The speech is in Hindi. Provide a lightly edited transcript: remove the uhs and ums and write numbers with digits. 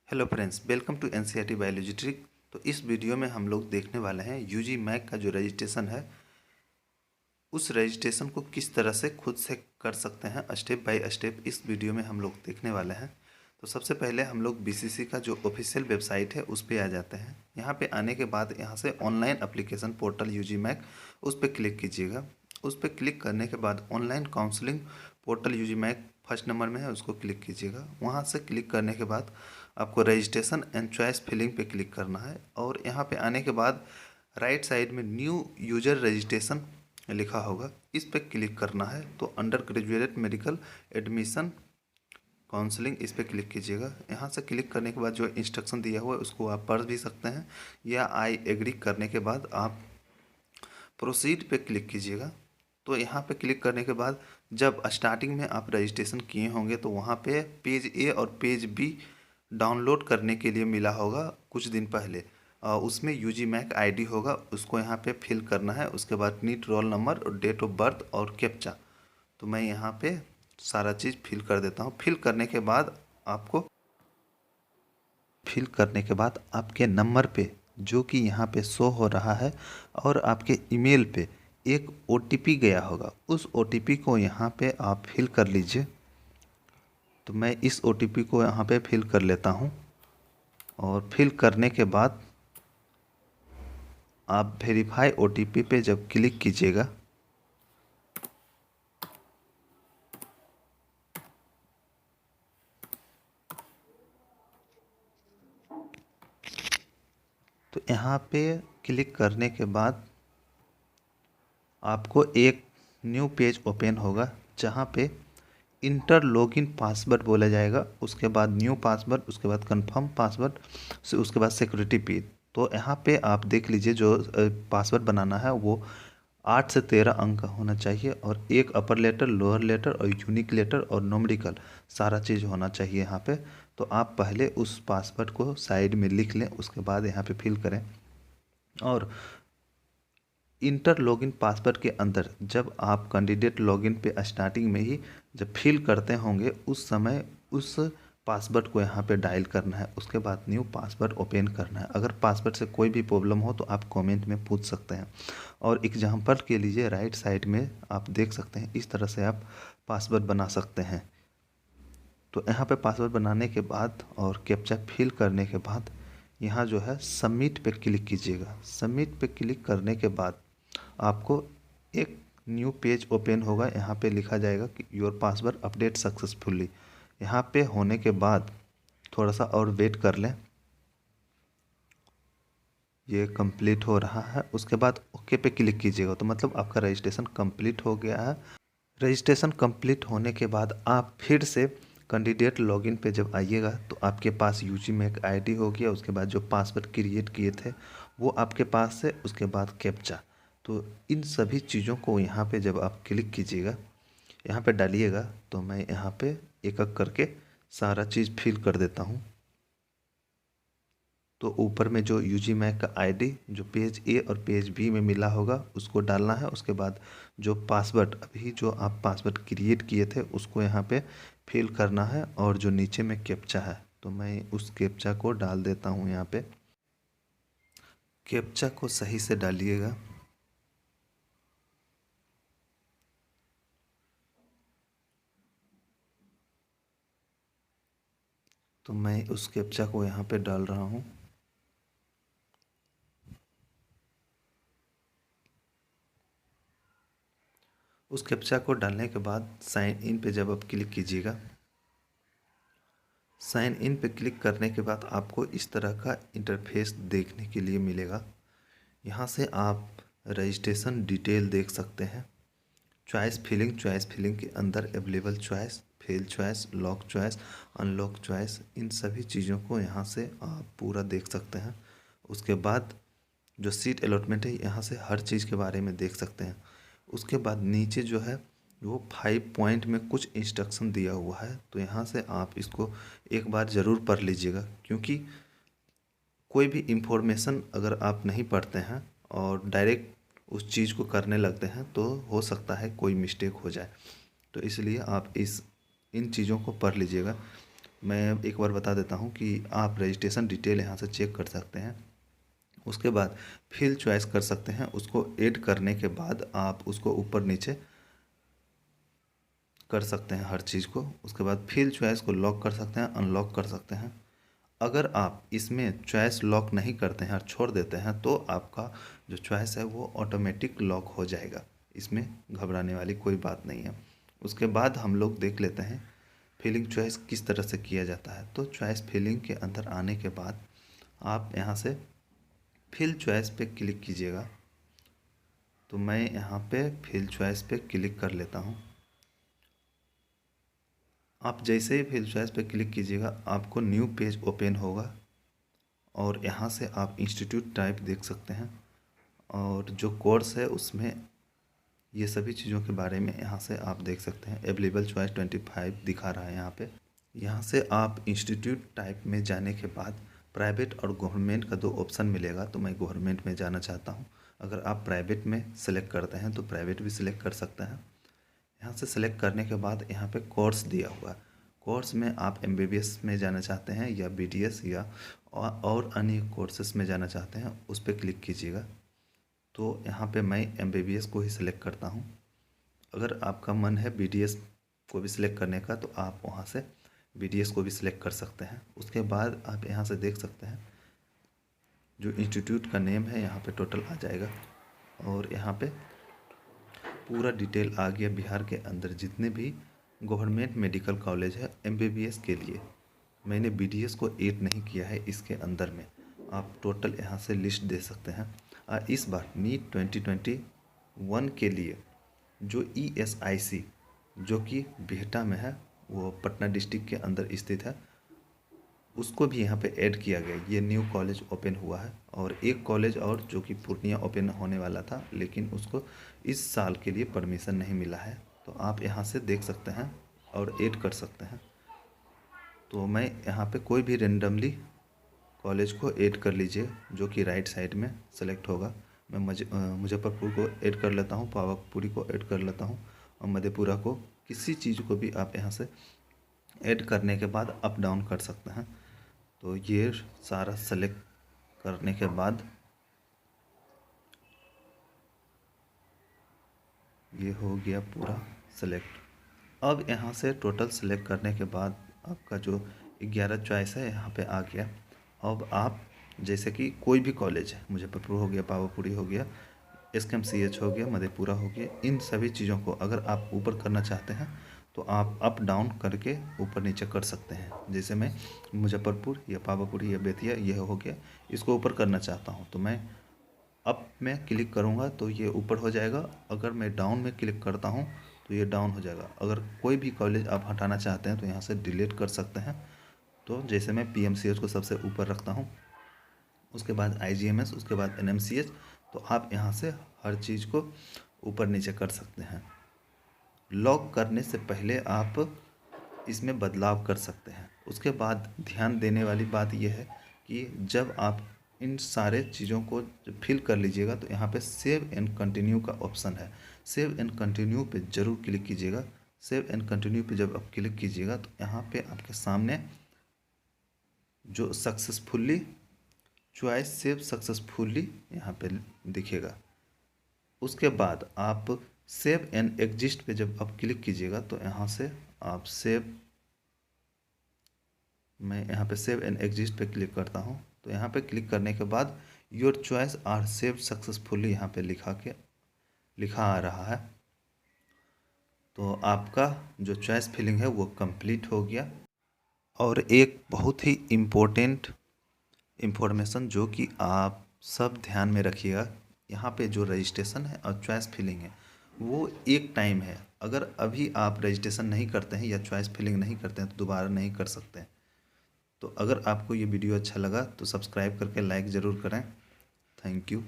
Hello friends, welcome to NCERT biology trick. तो इस वीडियो में हम लोग देखने वाले हैं यूजी मैक का जो रजिस्ट्रेशन है, उस रजिस्ट्रेशन को किस तरह से खुद से कर सकते हैं स्टेप बाय स्टेप इस वीडियो में हम लोग देखने वाले हैं। तो सबसे पहले हम लोग बीसीसी का जो ऑफिशियल वेबसाइट है उस पर आ जाते हैं। यहाँ पे आने के बाद यहाँ से online application portal UG MAC उस पर क्लिक कीजिएगा। उस पर क्लिक करने के बाद online counselling portal UG MAC first number में है, उसको क्लिक कीजिएगा। वहाँ से क्लिक करने के बाद आपको रजिस्ट्रेशन एंड चॉइस फिलिंग पे क्लिक करना है और यहाँ पे आने के बाद राइट साइड में न्यू यूजर रजिस्ट्रेशन लिखा होगा, इस पर क्लिक करना है। तो under graduate medical admission counselling इस पर क्लिक कीजिएगा। यहाँ से क्लिक करने के बाद जो इंस्ट्रक्शन दिया हुआ है उसको आप पढ़ भी सकते हैं, या आई एग्री करने के बाद आप प्रोसीड पे क्लिक कीजिएगा। तो यहाँ पे क्लिक करने के बाद जब स्टार्टिंग में आप रजिस्ट्रेशन किए होंगे तो वहाँ पे पेज ए और पेज बी डाउनलोड करने के लिए मिला होगा कुछ दिन पहले। उसमें यूजी मैक आईडी होगा, उसको यहाँ पे फिल करना है। उसके बाद नीट रोल नंबर और डेट ऑफ बर्थ और कैप्चा। तो मैं यहाँ पे सारा चीज़ फिल कर देता हूँ। फिल करने के बाद आपके नंबर पे जो कि यहाँ पे शो हो रहा है और आपके ईमेल पे एक ओटीपी गया होगा, उस ओटीपी को यहाँ पे आप फिल कर लीजिए। तो मैं इस ओटीपी को यहाँ पे फिल कर लेता हूँ और फिल करने के बाद आप वेरीफाई ओटीपी पे जब क्लिक कीजिएगा तो यहाँ पे क्लिक करने के बाद आपको एक न्यू पेज ओपन होगा जहाँ पे इंटर लॉगिन पासवर्ड बोला जाएगा। उसके बाद न्यू पासवर्ड, उसके बाद कंफर्म पासवर्ड, उसके बाद सिक्योरिटी पिन। तो यहाँ पे आप देख लीजिए जो पासवर्ड बनाना है वो 8 से 13 अंक का होना चाहिए और एक अपर लेटर, लोअर लेटर और यूनिक लेटर और न्यूमेरिकल सारा चीज़ होना चाहिए यहाँ पे। तो आप पहले उस पासवर्ड को साइड में लिख लें, उसके बाद यहाँ पे फिल करें। और इंटर लॉगिन पासवर्ड के अंदर जब आप कैंडिडेट लॉगिन पे स्टार्टिंग में ही जब फिल करते होंगे उस समय उस पासवर्ड को यहाँ पे डायल करना है। उसके बाद न्यू पासवर्ड ओपन करना है। अगर पासवर्ड से कोई भी प्रॉब्लम हो तो आप कमेंट में पूछ सकते हैं। और एग्जांपल के लिए राइट साइड में आप देख सकते हैं, इस तरह से आप पासवर्ड बना सकते हैं। तो यहाँ पे पासवर्ड बनाने के बाद और कैप्चा फिल करने के बाद यहाँ जो है सबमिट पे क्लिक कीजिएगा। सबमिट पे क्लिक करने के बाद आपको एक न्यू पेज ओपन होगा। यहाँ पे लिखा जाएगा कि योर पासवर्ड अपडेट सक्सेसफुली। यहाँ पे होने के बाद थोड़ा सा और वेट कर लें, ये कंप्लीट हो रहा है। उसके बाद ओके पे क्लिक कीजिएगा तो मतलब आपका रजिस्ट्रेशन कंप्लीट हो गया है। रजिस्ट्रेशन कंप्लीट होने के बाद आप फिर से कैंडिडेट लॉगिन पे जब आइएगा तो आपके पास यूजी मैक आईडी हो गया। उसके बाद जो पासवर्ड क्रिएट किए थे वो आपके पास है। उसके बाद कैप्चा। तो इन सभी चीज़ों को यहाँ पे जब आप क्लिक कीजिएगा, यहाँ पे डालिएगा। तो मैं यहाँ पे एक एक करके सारा चीज़ फिल कर देता हूँ। तो ऊपर में जो यूजी मैक का आईडी जो पेज ए और पेज बी में मिला होगा उसको डालना है। उसके बाद जो पासवर्ड अभी जो आप पासवर्ड क्रिएट किए थे उसको यहाँ पे फिल करना है। और जो नीचे में कैप्चा है तो मैं उस कैप्चा को डाल देता हूँ। यहाँ पे कैप्चा को सही से डालिएगा। तो मैं उस कैप्चा को यहाँ पे डाल रहा हूँ। उस कैप्चा को डालने के बाद साइन इन पे जब आप क्लिक कीजिएगा, साइन इन पे क्लिक करने के बाद आपको इस तरह का इंटरफेस देखने के लिए मिलेगा। यहाँ से आप रजिस्ट्रेशन डिटेल देख सकते हैं। चॉइस फिलिंग के अंदर available choice, fail choice, lock choice, unlock choice, इन सभी चीज़ों को यहाँ से आप पूरा देख सकते हैं। उसके बाद जो सीट अलॉटमेंट है यहाँ से हर चीज़ के बारे में देख सकते हैं। उसके बाद नीचे जो है वो 5 पॉइंट में कुछ इंस्ट्रक्शन दिया हुआ है। तो यहाँ से आप इसको एक बार ज़रूर पढ़ लीजिएगा, क्योंकि कोई भी इन्फॉर्मेशन अगर आप नहीं पढ़ते हैं और डायरेक्ट उस चीज़ को करने लगते हैं तो हो सकता है कोई मिस्टेक हो जाए। तो इसलिए आप इन चीज़ों को पढ़ लीजिएगा। मैं एक बार बता देता हूँ कि आप रजिस्ट्रेशन डिटेल यहाँ से चेक कर सकते हैं। उसके बाद फिल चॉइस कर सकते हैं। उसको ऐड करने के बाद आप उसको ऊपर नीचे कर सकते हैं हर चीज़ को। उसके बाद फिल चॉइस को लॉक कर सकते हैं, अनलॉक कर सकते हैं। अगर आप इसमें चॉइस लॉक नहीं करते हैं और छोड़ देते हैं तो आपका जो चॉइस है वो ऑटोमेटिक लॉक हो जाएगा। इसमें घबराने वाली कोई बात नहीं है। उसके बाद हम लोग देख लेते हैं फिलिंग चॉइस किस तरह से किया जाता है। तो चॉइस फिलिंग के अंदर आने के बाद आप यहाँ से फिल चॉइस पे क्लिक कीजिएगा। तो मैं यहाँ पे फिल चॉइस पे क्लिक कर लेता हूँ। आप जैसे ही फिल चॉइस पे क्लिक कीजिएगा आपको न्यू पेज ओपन होगा और यहाँ से आप इंस्टीट्यूट टाइप देख सकते हैं और जो कोर्स है उसमें ये सभी चीज़ों के बारे में यहाँ से आप देख सकते हैं। अवेलेबल चॉइस 25 दिखा रहा है यहाँ पे। यहाँ से आप इंस्टीट्यूट टाइप में जाने के बाद प्राइवेट और गवर्नमेंट का 2 ऑप्शन मिलेगा। तो मैं गवर्नमेंट में जाना चाहता हूँ। अगर आप प्राइवेट में सेलेक्ट करते हैं तो प्राइवेट भी सिलेक्ट कर सकते हैं। यहाँ से सेलेक्ट करने के बाद यहाँ पे कोर्स दिया हुआ है। कोर्स में आप MBBS में जाना चाहते हैं या BDS या और अन्य कोर्सेस में जाना चाहते हैं, उस पर क्लिक कीजिएगा। तो यहाँ पे मैं MBBS को ही सिलेक्ट करता हूँ। अगर आपका मन है BDS को भी सिलेक्ट करने का तो आप वहाँ से BDS को भी सिलेक्ट कर सकते हैं। उसके बाद आप यहाँ से देख सकते हैं जो इंस्टीट्यूट का नेम है यहाँ पे टोटल आ जाएगा और यहाँ पे पूरा डिटेल आ गया। बिहार के अंदर जितने भी गवर्नमेंट मेडिकल कॉलेज है MBBS के लिए, मैंने BDS को ऐड नहीं किया है इसके अंदर में। आप टोटल यहाँ से लिस्ट दे सकते हैं। इस बार नीट 2021 के लिए जो ESIC जो कि बिहटा में है, वो पटना डिस्ट्रिक्ट के अंदर स्थित है, उसको भी यहाँ पे ऐड किया गया। ये न्यू कॉलेज ओपन हुआ है और एक कॉलेज और जो कि पूर्णिया ओपन होने वाला था लेकिन उसको इस साल के लिए परमिशन नहीं मिला है। तो आप यहाँ से देख सकते हैं और ऐड कर सकते हैं। तो मैं यहाँ पे कोई भी रेंडमली कॉलेज को ऐड कर लीजिए जो कि राइट साइड में सेलेक्ट होगा। मैं मुजफ्फरपुर को ऐड कर लेता हूँ, पावापुरी को ऐड कर लेता हूँ और मधेपुरा को। किसी चीज़ को भी आप यहाँ से ऐड करने के बाद अप डाउन कर सकते हैं। तो ये सारा सेलेक्ट करने के बाद ये हो गया पूरा सेलेक्ट। अब यहाँ से टोटल सेलेक्ट करने के बाद आपका जो 11 चॉइस है यहाँ पे आ गया। अब आप जैसे कि कोई भी कॉलेज है, मुजफ्फरपुर हो गया, पावापुरी हो गया, SKMCH हो गया, मधेपुरा हो गया, इन सभी चीज़ों को अगर आप ऊपर करना चाहते हैं तो आप अप डाउन करके ऊपर नीचे कर सकते हैं। जैसे मैं मुजफ्फरपुर या पावापुरी या बेतिया ये हो गया, इसको ऊपर करना चाहता हूँ तो मैं अप में क्लिक करूँगा तो ये ऊपर हो जाएगा। अगर मैं डाउन में क्लिक करता हूँ तो ये डाउन हो जाएगा। अगर कोई भी कॉलेज आप हटाना चाहते हैं तो यहाँ से डिलीट कर सकते हैं। तो जैसे मैं PMCH को सबसे ऊपर रखता हूँ, उसके बाद IGMS, उसके बाद NMCH। तो आप यहाँ से हर चीज़ को ऊपर नीचे कर सकते हैं। लॉक करने से पहले आप इसमें बदलाव कर सकते हैं। उसके बाद ध्यान देने वाली बात यह है कि जब आप इन सारे चीज़ों को फिल कर लीजिएगा तो यहाँ पे सेव एंड कंटिन्यू का ऑप्शन है। सेव एंड कंटिन्यू पे ज़रूर क्लिक कीजिएगा। सेव एंड कंटिन्यू पे जब आप क्लिक कीजिएगा तो यहाँ पे आपके सामने जो सक्सेसफुली चॉइस सेव सक्सेसफुली यहाँ पे दिखेगा। उसके बाद आप सेव एंड एग्जिस्ट पे जब आप क्लिक कीजिएगा तो यहाँ से आप मैं यहाँ पे सेव एंड एग्जिस्ट पे क्लिक करता हूँ। तो यहाँ पे क्लिक करने के बाद your choice are save successfully यहाँ पे लिखा आ रहा है। तो आपका जो चॉइस फिलिंग है वो कंप्लीट हो गया। और एक बहुत ही इम्पोर्टेंट इन्फॉर्मेशन जो कि आप सब ध्यान में रखिएगा, यहाँ पे जो रजिस्ट्रेशन है और चॉइस फिलिंग है वो एक टाइम है। अगर अभी आप रजिस्ट्रेशन नहीं करते हैं या चॉइस फिलिंग नहीं करते हैं तो दोबारा नहीं कर सकते हैं। तो अगर आपको ये वीडियो अच्छा लगा तो सब्सक्राइब करके लाइक ज़रूर करें। Thank you.